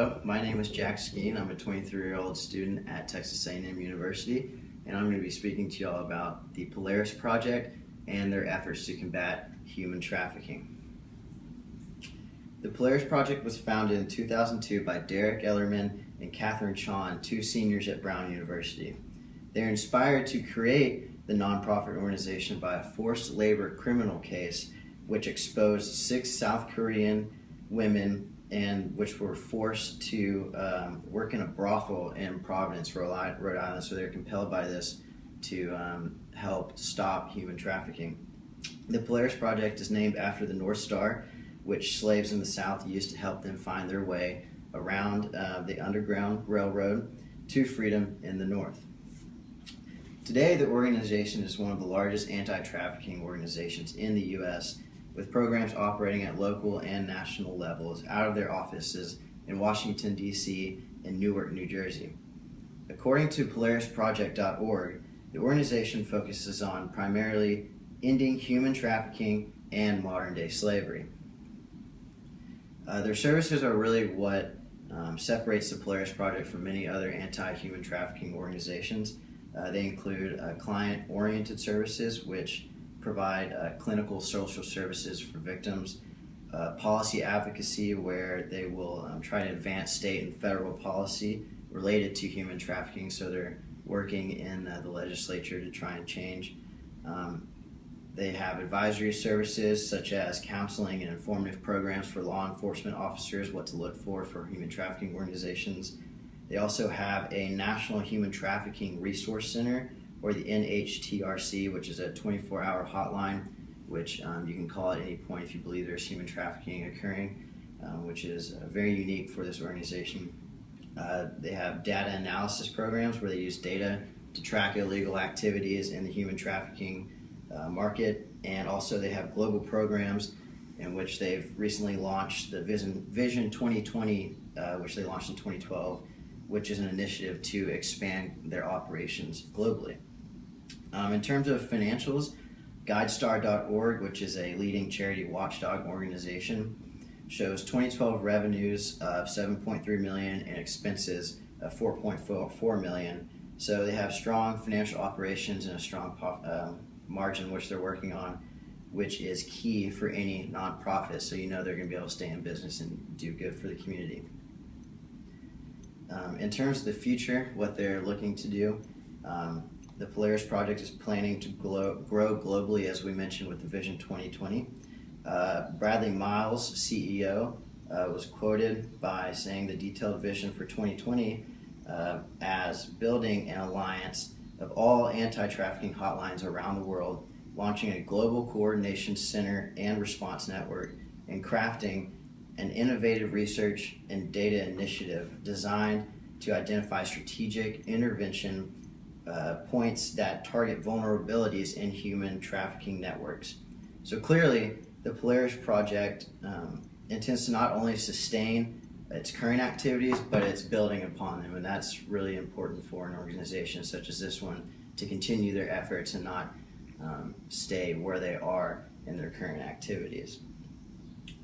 Hello, my name is Jack Skeen. I'm a 23-year-old student at Texas A&M University, and I'm going to be speaking to y'all about the Polaris Project and their efforts to combat human trafficking. The Polaris Project was founded in 2002 by Derek Ellerman and Catherine Chon, two seniors at Brown University. They're inspired to create the nonprofit organization by a forced labor criminal case which exposed 6 South Korean women and which were forced to work in a brothel in Providence, Rhode Island. So they're compelled by this to help stop human trafficking. The Polaris Project is named after the North Star, which slaves in the South used to help them find their way around the Underground Railroad to freedom in the North. Today, the organization is one of the largest anti-trafficking organizations in the U.S., with programs operating at local and national levels out of their offices in Washington, D.C. and Newark, New Jersey. According to PolarisProject.org, the organization focuses on primarily ending human trafficking and modern-day slavery. Their services are really what separates the Polaris Project from many other anti-human trafficking organizations. They include client-oriented services, which provide clinical social services for victims, policy advocacy, where they will try to advance state and federal policy related to human trafficking, so they're working in the legislature to try and change. They have advisory services such as counseling and informative programs for law enforcement officers, what to look for human trafficking organizations. They also have a National Human Trafficking Resource Center, or the NHTRC, which is a 24-hour hotline, which you can call at any point if you believe there's human trafficking occurring, which is very unique for this organization. They have data analysis programs where they use data to track illegal activities in the human trafficking market, and also they have global programs in which they've recently launched the Vision 2020, which they launched in 2012, which is an initiative to expand their operations globally. In terms of financials, GuideStar.org, which is a leading charity watchdog organization, shows 2012 revenues of $7.3 million and expenses of $4.4 million. So they have strong financial operations and a strong margin which they're working on, which is key for any nonprofit, so you know they're going to be able to stay in business and do good for the community. In terms of the future, what they're looking to do, the Polaris Project is planning to grow globally, as we mentioned with the Vision 2020. Bradley Miles, CEO, was quoted by saying the detailed vision for 2020 as building an alliance of all anti-trafficking hotlines around the world, launching a global coordination center and response network, and crafting an innovative research and data initiative designed to identify strategic intervention points that target vulnerabilities in human trafficking networks. So clearly, the Polaris Project intends to not only sustain its current activities, but it's building upon them, and that's really important for an organization such as this one to continue their efforts and not stay where they are in their current activities.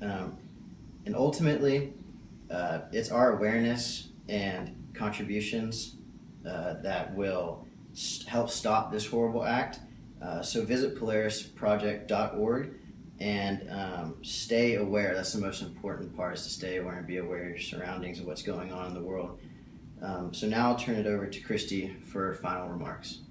And ultimately, it's our awareness and contributions that will help stop this horrible act. So visit PolarisProject.org and stay aware. That's the most important part, is to stay aware and be aware of your surroundings and what's going on in the world. So now I'll turn it over to Christy for final remarks.